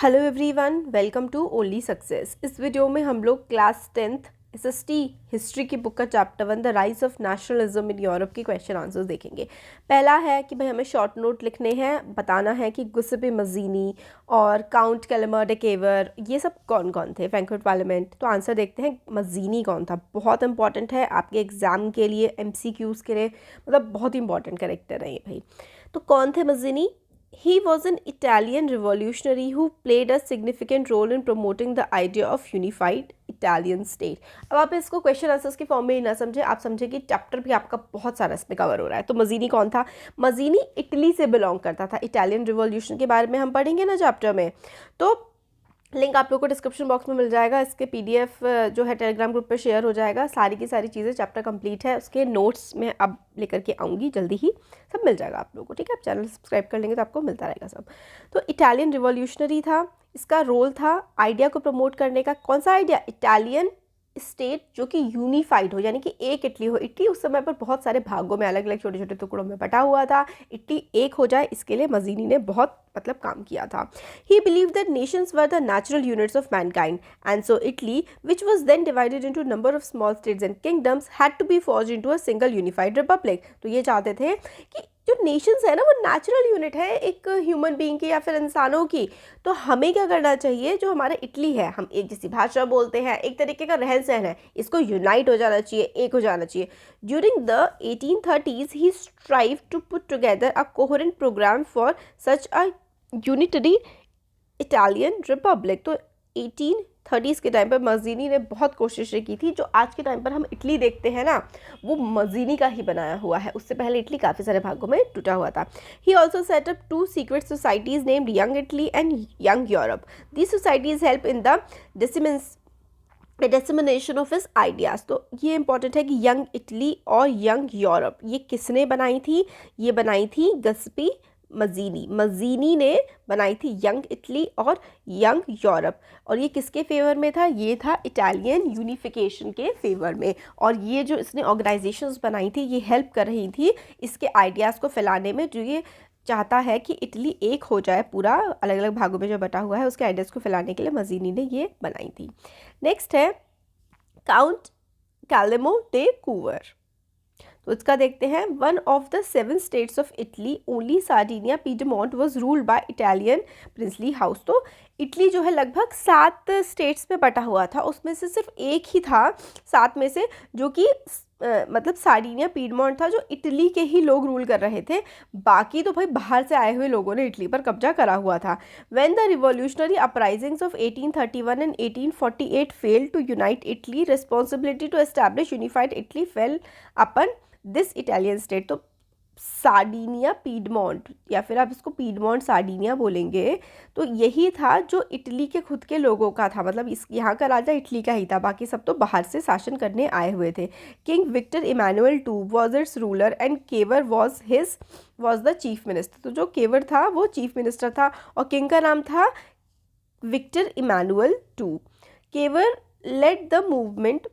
Hello everyone, welcome to Only Success. इस video में हम लोग क्लास 10th एसएसटी हिस्ट्री की बुक का chapter 1 the rise of nationalism in Europe के क्वेश्चन आंसर्स देखेंगे। पहला है कि भाई हमें शॉर्ट नोट लिखने हैं, बताना है कि गुस्सेपे मजीनी और काउंट कैलेमर डे केवर ये सब कौन कौन थे, फ्रैंकफर्ट पार्लियामेंट। तो आंसर देखते हैं, मजीनी कौन था। बहुत इंपॉर्टेंट है आपके एग्जाम के लिए, एमसीक्यूज़ के लिए, मतलब बहुत इंपॉर्टेंट कैरेक्टर है ये भाई। तो कौन थे मजीनी? He was an Italian revolutionary who played a significant role in promoting the idea of unified Italian state. अब आप इसको क्वेश्चन आंसर्स के फॉर्म में ही ना समझे, आप समझे कि चैप्टर भी आपका बहुत सारा इसमें कवर हो रहा है। तो मजीनी कौन था? मजीनी इटली से बिलोंग करता था। इटालियन रिवॉल्यूशन के बारे में हम पढ़ेंगे ना चैप्टर में, तो लिंक आप लोग को डिस्क्रिप्शन बॉक्स में मिल जाएगा। इसके पीडीएफ जो है टेलीग्राम ग्रुप पे शेयर हो जाएगा। सारी की सारी चीज़ें, चैप्टर कंप्लीट है, उसके नोट्स में अब लेकर के आऊँगी जल्दी ही, सब मिल जाएगा आप लोगों को। ठीक है, आप चैनल सब्सक्राइब कर लेंगे तो आपको मिलता रहेगा सब। तो इटालियन रिवॉल्यूशनरी था, इसका रोल था आइडिया को प्रमोट करने का। कौन सा आइडिया? इटालियन स्टेट जो कि यूनिफाइड हो, यानी कि एक इटली हो। इटली उस समय पर बहुत सारे भागों में, अलग अलग छोटे छोटे टुकड़ों में बटा हुआ था। इटली एक हो जाए, इसके लिए मजीनी ने बहुत काम किया था। He believed that nations were the natural units of mankind, and so Italy, which was then divided into a number of small states and kingdoms, had to be forged into a single unified republic. तो ये चाहते थे कि जो Nations है ना, वो natural unit है एक ह्यूमन बीइंग की या फिर इंसानों की। तो हमें क्या करना चाहिए? जो हमारा इटली है, हम एक जैसी भाषा बोलते हैं, एक तरीके का रहन सहन है, इसको यूनाइट हो जाना चाहिए, एक हो जाना चाहिए। During the 1830s he strived to put together a coherent program for such a unitary Italian Republic. तो 1830s के टाइम पर मजीनी ने बहुत कोशिशें की थी। जो आज के टाइम पर हम इटली देखते हैं ना, वो मजीनी का ही बनाया हुआ है। उससे पहले इटली काफ़ी सारे भागों में टूटा हुआ था। He also set up 2 secret societies named young Italy and young Europe. These societies help in the dissemination of his ideas. तो ये इंपॉर्टेंट है कि यंग इटली और यंग यूरोप ये किसने बनाई थी? ये बनाई थी गस्पी मजीनी ने बनाई थी, यंग इटली और यंग यूरोप। और ये किसके फेवर में था? ये था इटालियन यूनिफिकेशन के फेवर में। और ये जो इसने ऑर्गेनाइजेशंस बनाई थी, ये हेल्प कर रही थी इसके आइडियाज़ को फैलाने में। जो ये चाहता है कि इटली एक हो जाए, पूरा अलग अलग भागों में जो बटा हुआ है, उसके आइडियाज़ को फैलाने के लिए मजीनी ने ये बनाई थी। नेक्स्ट है काउंट कैलेमो डे कूवर। तो इसका देखते हैं। One of the 7 states of Italy, only Sardinia piedmont was ruled by Italian princely house. तो इटली जो है लगभग 7 स्टेट्स में बटा हुआ था, उसमें से सिर्फ एक ही था 7 में से जो कि मतलब सार्डिनिया पीडमोंट था, जो इटली के ही लोग रूल कर रहे थे। बाकी तो भाई बाहर से आए हुए लोगों ने इटली पर कब्जा करा हुआ था। When the revolutionary uprisings of 1831 and 1848 failed to unite Italy, responsibility to establish unified Italy fell upon this Italian state. तो सार्डिनिया पीडमोंट, या फिर आप इसको पीडमोंट सार्डिनिया बोलेंगे, तो यही था जो इटली के खुद के लोगों का था। मतलब इस यहाँ का राजा इटली का ही था, बाकी सब तो बाहर से शासन करने आए हुए थे। King Victor Emmanuel two was its ruler and Cavour was the chief minister. तो जो केवर था वो चीफ मिनिस्टर था और किंग का नाम था Victor Emmanuel two. Cavour led the movement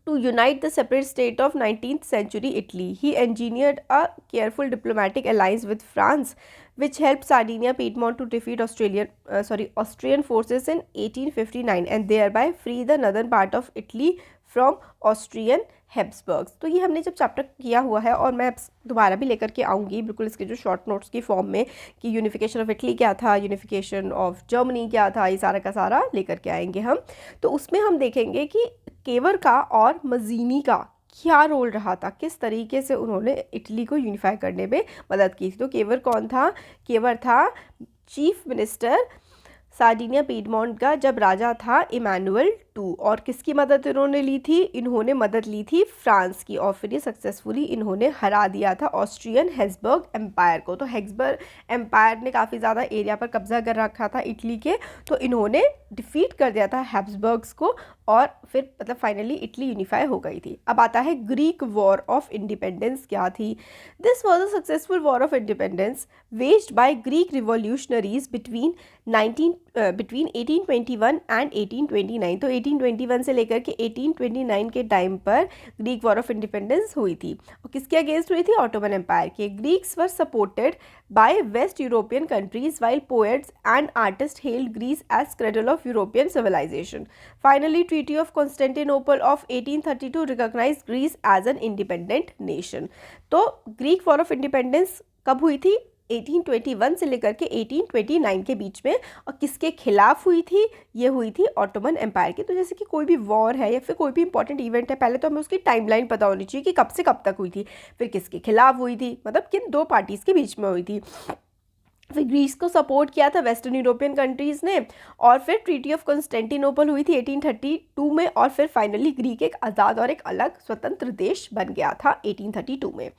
to unite the separate state of 19th century Italy. He engineered a careful diplomatic alliance with France, which helped Sardinia Piedmont to defeat Austrian forces in 1859 and thereby free the northern part of Italy from Austrian Habsburgs। तो ये हमने जब chapter किया हुआ है, और मैं दोबारा भी लेकर के आऊँगी बिल्कुल इसके जो शॉर्ट नोट्स की फॉर्म में, कि यूनिफिकेशन ऑफ इटली क्या था, यूनिफिकेशन ऑफ जर्मनी क्या था, ये सारा का सारा लेकर के आएंगे हम। तो उसमें हम देखेंगे कि केवर का और मजीनी का क्या रोल रहा था, किस तरीके से उन्होंने इटली को यूनिफाई करने में मदद की थी। तो केवर कौन था? केवर था चीफ मिनिस्टर सार्डिनिया पीडमोंट का जब राजा था इमैनुअल टू। और किसकी मदद इन्होंने ली थी? इन्होंने मदद ली थी फ्रांस की, और फिर ये सक्सेसफुली इन्होंने हरा दिया था ऑस्ट्रियन हैब्सबर्ग एम्पायर को। तो हैब्सबर्ग एम्पायर ने काफ़ी ज़्यादा एरिया पर कब्जा कर रखा था इटली के, तो इन्होंने डिफीट कर दिया था हैब्सबर्ग्स को, और फिर मतलब फाइनली इटली यूनिफाई हो गई थी। अब आता है ग्रीक वॉर ऑफ इंडिपेंडेंस क्या थी। This was a successful war of independence waged by Greek revolutionaries between 1821 and 1829। तो 1821 से लेकर के 1829 के टाइम पर ग्रीक वॉर ऑफ इंडिपेंडेंस हुई थी। और किसके अगेंस्ट हुई थी? ऑटोमन एम्पायर के। Greeks were supported by west European countries while poets and artist hailed Greece as cradle of European civilisation. Finally treaty of Constantinople of 1832 recognise Greece as an independent nation. तो Greek war of independence कब हुई थी? 1821 से लेकर के 1829 के बीच में। और किसके खिलाफ हुई थी? ये हुई थी ऑटोमन एम्पायर की। तो जैसे कि कोई भी वॉर है या फिर कोई भी इंपॉर्टेंट इवेंट है, पहले तो हमें उसकी टाइमलाइन पता होनी चाहिए कि कब से कब तक हुई थी, फिर किसके खिलाफ हुई थी, मतलब किन दो पार्टीज़ के बीच में हुई थी। फिर ग्रीस को सपोर्ट किया था वेस्टर्न यूरोपियन कंट्रीज़ ने, और फिर ट्रीटी ऑफ कॉन्स्टेंटिनोपल हुई थी 1832 में, और फिर फाइनली ग्रीक एक आज़ाद और एक अलग स्वतंत्र देश बन गया था 1832 में।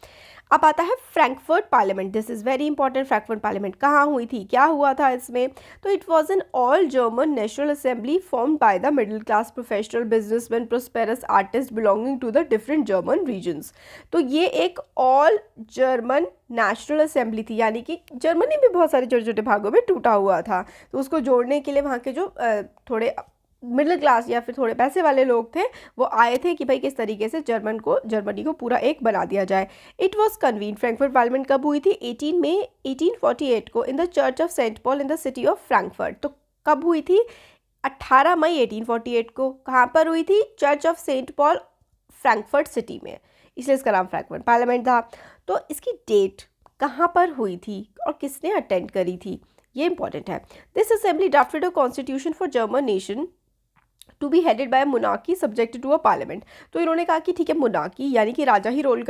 अब आता है Frankfurt parliament. This is very important. Frankfurt parliament कहाँ हुई थी, क्या हुआ था इसमें? तो it was an all German national assembly formed by the middle class professional businessman prosperous artist belonging to the different German regions. तो ये एक ऑल जर्मन नेशनल असेंबली थी, यानी कि जर्मनी भी बहुत सारे छोटे छोटे भागों में टूटा हुआ था, तो उसको जोड़ने के लिए वहाँ के जो थोड़े मिडिल क्लास या फिर थोड़े पैसे वाले लोग थे, वो आए थे कि भाई किस तरीके से जर्मनी को पूरा एक बना दिया जाए। It was convene. Frankfurt parliament कब हुई थी? 18 मई 1848 को in the church of Saint Paul in the city of Frankfurt. तो कब हुई थी? 18 मई 1848 को। कहाँ पर हुई थी? Church of Saint Paul, Frankfurt city में, इसलिए इसका नाम फ्रैंकफर्ट पार्लियामेंट था। तो इसकी डेट कहाँ पर हुई थी और किसने अटेंड करी थी, ये इंपॉर्टेंट है। This assembly drafted a constitution for German nation to be headed by monarchy subjected to a parliament. तो इन्होंने कहा कि ठीक है, मोनार्की यानी कि राजा ही रूल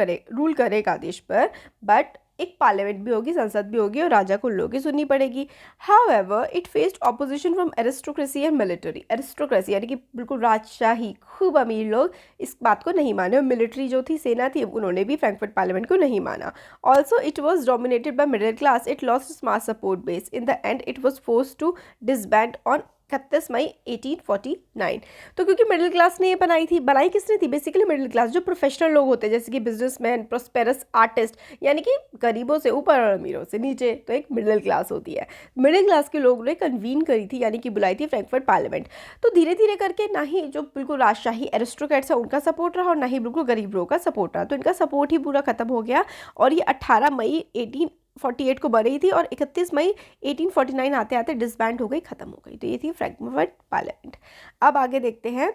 करेगा देश पर, बट एक पार्लियामेंट भी होगी, संसद भी होगी, और राजा को लोगों की सुननी पड़ेगी। However it faced opposition from aristocracy and military. Aristocracy यानी कि बिल्कुल राजशाही, खूब अमीर लोग इस बात को नहीं माने, और मिलिट्री जो थी, सेना थी, उन्होंने भी फ्रैंकफर्ट पार्लियामेंट को नहीं माना। Also it was dominated by middle class. It lost its mass support base. In the end it was forced to disband on 31 May 1849। तो क्योंकि मिडिल क्लास ने ये बनाई किसने थी? बेसिकली मिडिल क्लास, जो प्रोफेशनल लोग होते हैं, जैसे कि बिजनेसमैन, प्रोस्पेरस आर्टिस्ट, यानी कि गरीबों से ऊपर और अमीरों से नीचे, तो एक मिडिल क्लास होती है। मिडिल क्लास के लोगों ने कन्वीन करी थी, यानी कि बुलाई थी फ्रैंकफर्ट पार्लियामेंट। तो धीरे धीरे करके ना ही जो बिल्कुल राजशाही एरिस्टोक्रेट्स है उनका सपोर्ट रहा, और ना ही बिल्कुल गरीब लोगों का सपोर्ट रहा, तो इनका सपोर्ट ही पूरा खत्म हो गया। और ये 18 मई 1848 को बनी थी, और 31 मई 1849 आते आते डिसबैंड हो गई, खत्म हो गई। तो ये थी फ्रैंकफर्ट पार्लियामेंट। अब आगे देखते हैं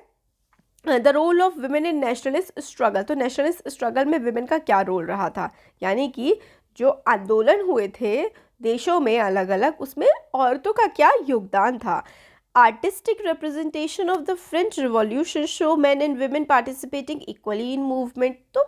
the role of women in nationalist struggle. तो नेशनलिस्ट स्ट्रगल में वुमेन का क्या रोल रहा था, यानी कि जो आंदोलन हुए थे देशों में अलग अलग, उसमें औरतों का क्या योगदान था। Artistic representation of the French revolution show man and women participating equally in movement. तो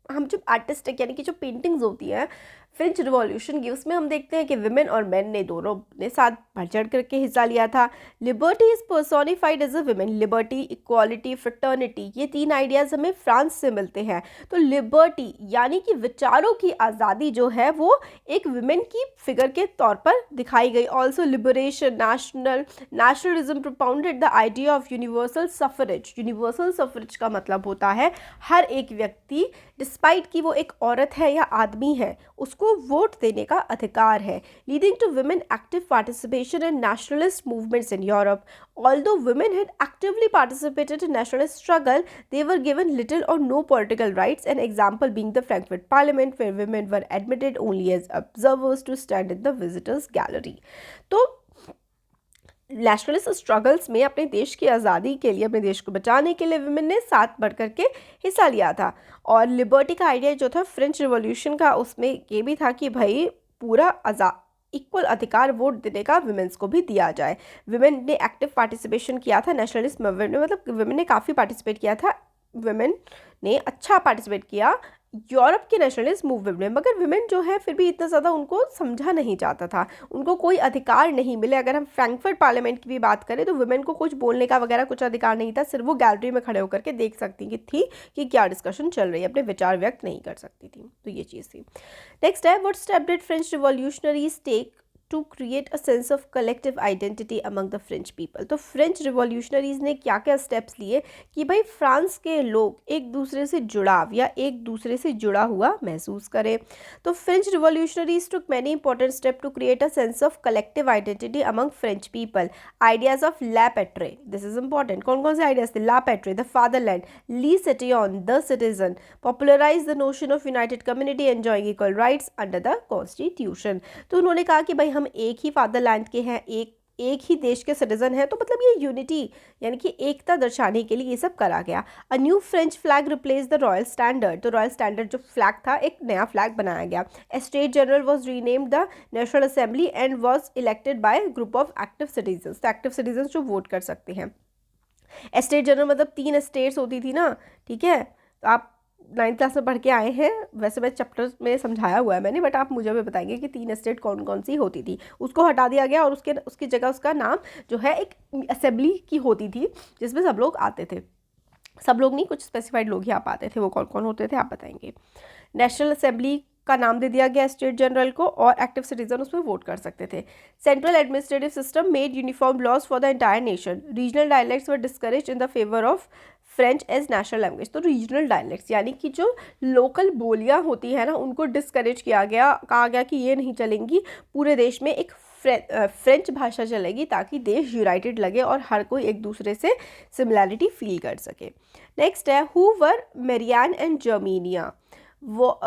हम जब आर्टिस्टिक यानी कि जो पेंटिंग्स होती हैं फ्रेंच रिवॉल्यूशन की, उसमें हम देखते हैं कि विमेन और मेन ने दोनों ने साथ बढ़ चढ़ करके हिस्सा लिया था। Liberty is personified as a women. Liberty, equality, fraternity, ये तीन आइडियाज़ हमें फ्रांस से मिलते हैं। तो लिबर्टी यानी कि विचारों की आज़ादी जो है वो एक विमेन की फिगर के तौर पर दिखाई गई। Also liberation, nationalism propounded the idea of universal suffrage. Universal suffrage का मतलब होता है हर एक व्यक्ति, डिस्पाइट कि वो एक औरत है या आदमी है, उसको वोट देने का अधिकार है। Leading to women active participation in nationalist movements in Europe. Although women had actively participated in nationalist struggle, they were given little or no political rights, an example being the Frankfurt Parliament, where women were admitted only as observers to stand in the visitors gallery. तो nationalist struggles में अपने देश की आज़ादी के लिए, अपने देश को बचाने के लिए वुमेन ने साथ बढ़ करके हिस्सा लिया था। और लिबर्टी का आइडिया जो था फ्रेंच रिवॉल्यूशन का, उसमें ये भी था कि भाई पूरा इक्वल अधिकार वोट देने का वुमेन्स को भी दिया जाए। वुमेन ने एक्टिव पार्टिसिपेशन किया था नेशनलिस्ट मूवमेंट में, मतलब वुमेन ने काफ़ी पार्टिसिपेट किया था, वुमेन ने अच्छा पार्टिसिपेट किया यूरोप के नेशनलिस्ट मूवमेंट में। मगर वुमेन जो है फिर भी इतना ज़्यादा उनको समझा नहीं जाता था, उनको कोई अधिकार नहीं मिले। अगर हम फ्रैंकफर्ट पार्लियामेंट की भी बात करें तो वुमेन को कुछ बोलने का वगैरह कुछ अधिकार नहीं था, सिर्फ वो गैलरी में खड़े होकर के देख सकती थी कि क्या डिस्कशन चल रही है, अपने विचार व्यक्त नहीं कर सकती थी। तो ये चीज़ थी। नेक्स्ट है, what step did French revolutionaries take to create a sense of collective identity among the French people. तो फ्रेंच रिवॉल्यूशनरीज ने क्या क्या स्टेप्स लिए कि भाई फ्रांस के लोग एक दूसरे से जुड़ाव या एक दूसरे से जुड़ा हुआ महसूस करें। तो French revolutionaries took many important step to create a sense of collective identity among French people. Ideas of la patrie, this is important. कौन कौन से आइडियाज थे? La patrie, the fatherland, le citoyen, the citizen, popularise the notion of united community enjoying equal rights under the constitution. तो उन्होंने कहा कि भाई हम एक ही फादरलैंड के हैं, एक ही देश के सिटीजन हैं, तो मतलब ये यूनिटी यानी कि एकता दर्शाने के लिए ये सब करा गया। A new French flag replace the royal standard. तो रॉयल स्टैंडर्ड जो फ्लैग था, एक नया फ्लैग बनाया गया। State general was renamed the national assembly and was elected by group of active citizen. तो एक्टिव सिटीजन जो वोट कर सकते हैं। स्टेट जनरल मतलब 3 स्टेट्स होती थी ना, ठीक है। तो आप 9th क्लास में पढ़ के आए हैं, वैसे मैं चैप्टर में समझाया हुआ है मैंने, बट आप मुझे भी बताएंगे कि 3 स्टेट कौन कौन सी होती थी। उसको हटा दिया गया और उसकी जगह उसका नाम जो है एक असेंबली की होती थी, जिसमें सब लोग आते थे। सब लोग नहीं, कुछ स्पेसिफाइड लोग ही आप आते थे। वो कौन कौन होते थे आप बताएंगे। नेशनल असेंबली का नाम दे दिया गया स्टेट जनरल को, और एक्टिव सिटीजन उसमें वोट कर सकते थे। Central administrative system made uniform laws for the entire nation. Regional dialects were discouraged in the favour of French as national language. तो रीजनल डायलेक्ट्स यानी कि जो लोकल बोलियां होती है ना, उनको डिस्करेज किया गया। कहा गया कि ये नहीं चलेंगी, पूरे देश में एक फ्रेंच भाषा चलेगी, ताकि देश यूनाइटेड लगे और हर कोई एक दूसरे से सिमिलैरिटी फील कर सके। नेक्स्ट है who were Marian and Germania,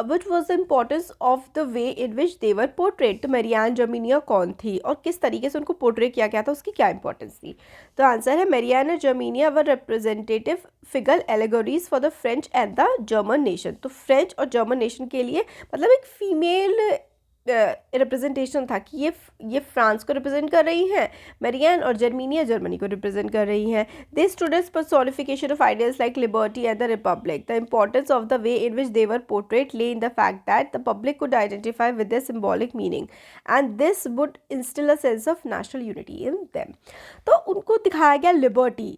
which was the importance of the way in which they were portrayed। तो मेरियान जर्मेनिया कौन थी और किस तरीके से उनको पोर्ट्रे किया गया था, उसकी क्या इंपॉर्टेंस थी? तो आंसर है मेरियान और Germania were representative figure allegories for the French and the German nation. तो फ्रेंच और जर्मन नेशन के लिए मतलब एक फीमेल रिप्रेजेंटेशन था कि ये फ्रांस को रिप्रेजेंट कर रही हैं मेरियान, और जर्मेनिया जर्मनी को रिप्रेजेंट कर रही हैं। They stood as personification of ideas like liberty and the republic. The importance of the way in which they were portrayed lies in the fact that the public could identify with their symbolic meaning and this would instill a sense of national unity in them। तो उनको दिखाया गया liberty,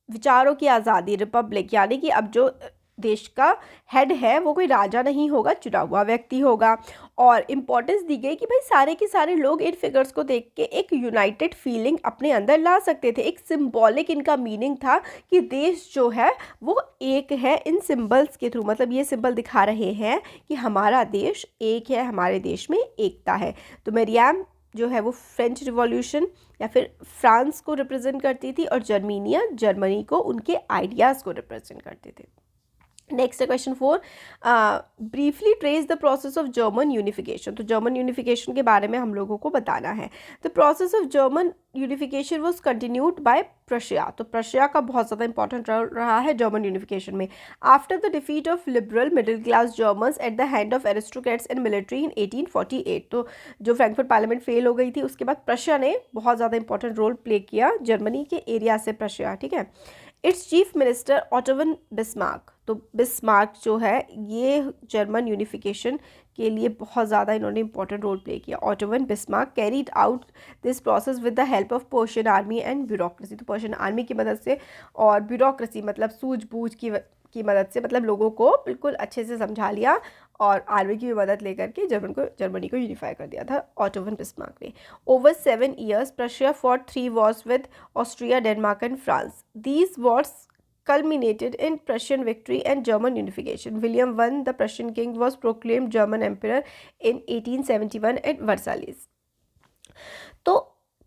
विचारों की आज़ादी, Republic यानी कि अब जो देश का हेड है वो कोई राजा नहीं होगा, चुना हुआ व्यक्ति होगा। और इम्पोर्टेंस दी गई कि भाई सारे के सारे लोग इन फिगर्स को देख के एक यूनाइटेड फीलिंग अपने अंदर ला सकते थे। एक सिंबॉलिक इनका मीनिंग था कि देश जो है वो एक है इन सिंबल्स के थ्रू। मतलब ये सिंबल दिखा रहे हैं कि हमारा देश एक है, हमारे देश में एकता है। तो मेरियाम जो है वो फ्रेंच रिवॉल्यूशन या फिर फ्रांस को रिप्रेजेंट करती थी, और जर्मेनिया जर्मनी को, उनके आइडियाज़ को रिप्रेजेंट करते थे। नेक्स्ट है question 4, briefly trace the process of German unification. तो जर्मन यूनिफिकेशन के बारे में हम लोगों को बताना है। The process of German unification was continued by Prussia. तो प्रशिया का बहुत ज़्यादा इंपॉर्टेंट रोल रहा है जर्मन यूनिफिकेशन में। After the defeat of liberal middle class Germans at the hand of aristocrats and military in 1848। तो जो फ्रैंकफर्ट पार्लियामेंट फेल हो गई थी, उसके बाद प्रशिया ने बहुत ज़्यादा इंपॉर्टेंट रोल प्ले किया जर्मनी के एरिया से। प्रशिया, ठीक है। It's chief minister Otto von Bismarck. तो बिस्मार्क जो है ये जर्मन यूनिफिकेशन के लिए बहुत ज़्यादा इन्होंने इंपॉर्टेंट रोल प्ले किया। Otto von Bismarck carried out this process with the help of Persian army and bureaucracy. तो पर्शियन आर्मी की मदद से और ब्यूरोक्रेसी मतलब सूझबूझ की मदद से, मतलब लोगों को बिल्कुल अच्छे से समझा लिया और आर्मी की भी मदद लेकर के जर्मनी को यूनिफाई कर दिया था ऑटोवन बिस्मार्क ने। Over 7 years Prussia fought 3 wars with Austria, Denmark and France. These Wars culminated in Prussian victory and German unification. William I, the Prussian king, was proclaimed German emperor in 1871 at Versailles. तो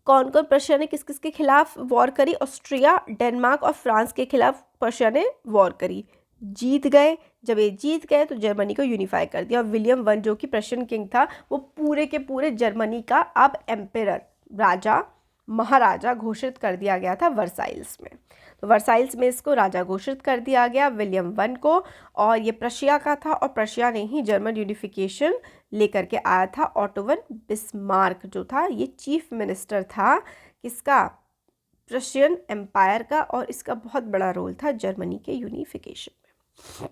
कौन कौन प्रशिया ने किस किस के खिलाफ war करी? Austria, Denmark और फ्रांस के खिलाफ प्रशिया ने वॉर करी, जीत गए। जब ये जीत गए तो जर्मनी को यूनिफाई कर दिया, और विलियम I जो कि प्रशियन किंग था वो पूरे के पूरे जर्मनी का अब एम्पेरर, राजा, महाराजा घोषित कर दिया गया था वर्साइल्स में। तो वर्साइल्स में इसको राजा घोषित कर दिया गया विलियम I को, और ये प्रशिया का था, और प्रशिया ने ही जर्मन यूनिफिकेशन लेकर के आया था। ऑटोवन बिस्मार्क जो था ये चीफ मिनिस्टर था किसका? प्रशियन एम्पायर का, और इसका बहुत बड़ा रोल था जर्मनी के यूनिफिकेशन में।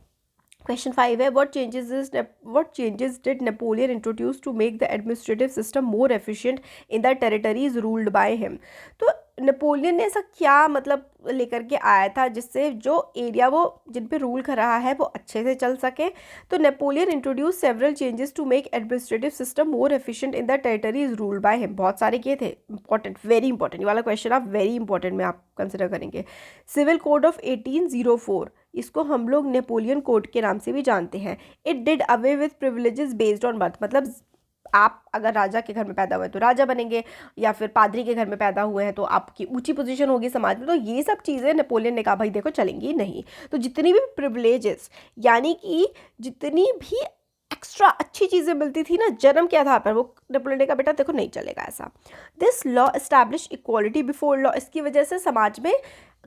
क्वेश्चन 5 है what changes did Napoleon introduce to make the administrative system more efficient in the territories ruled by him। तो नेपोलियन ने ऐसा क्या मतलब लेकर के आया था जिससे जो एरिया वो जिन पे रूल कर रहा है वो अच्छे से चल सके? तो Napoleon introduce several changes to make administrative system more efficient in the territories ruled by him. बहुत सारे किए थे, इंपॉर्टेंट, वेरी इंपॉर्टेंट, ये वाला क्वेश्चन आप वेरी इंपॉर्टेंट में आप कंसिडर करेंगे। सिविल कोड ऑफ 1804, इसको हम लोग नेपोलियन कोड के नाम से भी जानते हैं। It did away with privileges based on birth, मतलब आप अगर राजा के घर में पैदा हुए तो राजा बनेंगे, या फिर पादरी के घर में पैदा हुए हैं तो आपकी ऊंची पोजीशन होगी समाज में। तो ये सब चीज़ें नेपोलियन ने कहा भाई देखो चलेंगी नहीं। तो जितनी भी प्रिविलेजेस, यानी कि जितनी भी एक्स्ट्रा अच्छी चीज़ें मिलती थी ना जन्म के आधार पर, वो नेपोलियन ने कहा बेटा देखो नहीं चलेगा ऐसा। This law establish equality before law, इसकी वजह से समाज में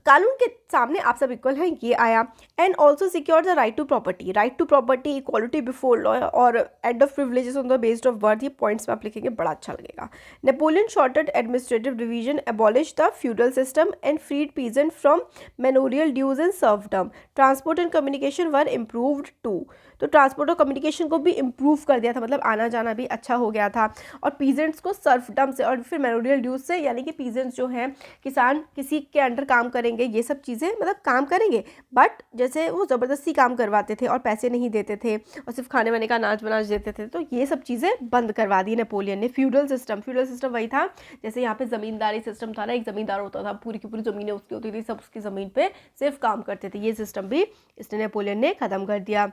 कानून के सामने आप सब इक्वल हैं, ये आया। And also secure the right to property, right to property, equality before law और end of privileges on the based of birth, ये पॉइंट्स में आप लिखेंगे, बड़ा अच्छा लगेगा। Napoleon shorted administrative division, abolish the feudal system and freed peasant from manorial dues and serfdom. Transport and communication were improved too, तो transport और communication को भी इम्प्रूव कर दिया था, मतलब आना जाना भी अच्छा हो गया था। और पीजेंट्स को सर्फडम से और फिर मैनोरियल ड्यूज से, यानी कि पीजेंट्स जो हैं किसान किसी के अंडर काम करेंगे, ये सब चीज़ें मतलब काम करेंगे बट जैसे वो ज़बरदस्ती काम करवाते थे और पैसे नहीं देते थे और सिर्फ खाने वाने का अनाज बनाज देते थे, तो ये सब चीज़ें बंद करवा दी नेपोलियन ने। फ्यूडल सिस्टम, फ्यूडल सिस्टम वही था जैसे यहाँ पे ज़मींदारी सिस्टम था ना, एक ज़मींदार होता था, पूरी की पूरी ज़मीनें उसकी होती थी, सब उसकी ज़मीन पे सिर्फ काम करते थे, ये सिस्टम भी इसने नेपोलियन ने ख़त्म कर दिया।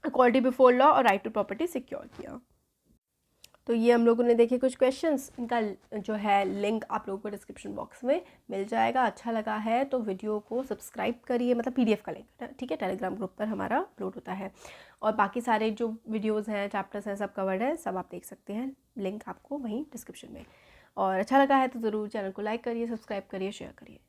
इक्वालिटी बिफोर लॉ और राइट टू प्रॉपर्टी सिक्योर किया। तो ये हम लोगों ने देखे कुछ क्वेश्चंस, इनका जो है लिंक आप लोगों को डिस्क्रिप्शन बॉक्स में मिल जाएगा। अच्छा लगा है तो वीडियो को सब्सक्राइब करिए, मतलब PDF का लिंक, ठीक है, टेलीग्राम ग्रुप पर हमारा अपलोड होता है। और बाकी सारे जो वीडियोज़ हैं, चैप्टर्स हैं, सब कवर्ड है, सब आप देख सकते हैं, लिंक आपको वहीं डिस्क्रिप्शन में। और अच्छा लगा है तो ज़रूर चैनल को लाइक करिए, सब्सक्राइब करिए, शेयर करिए।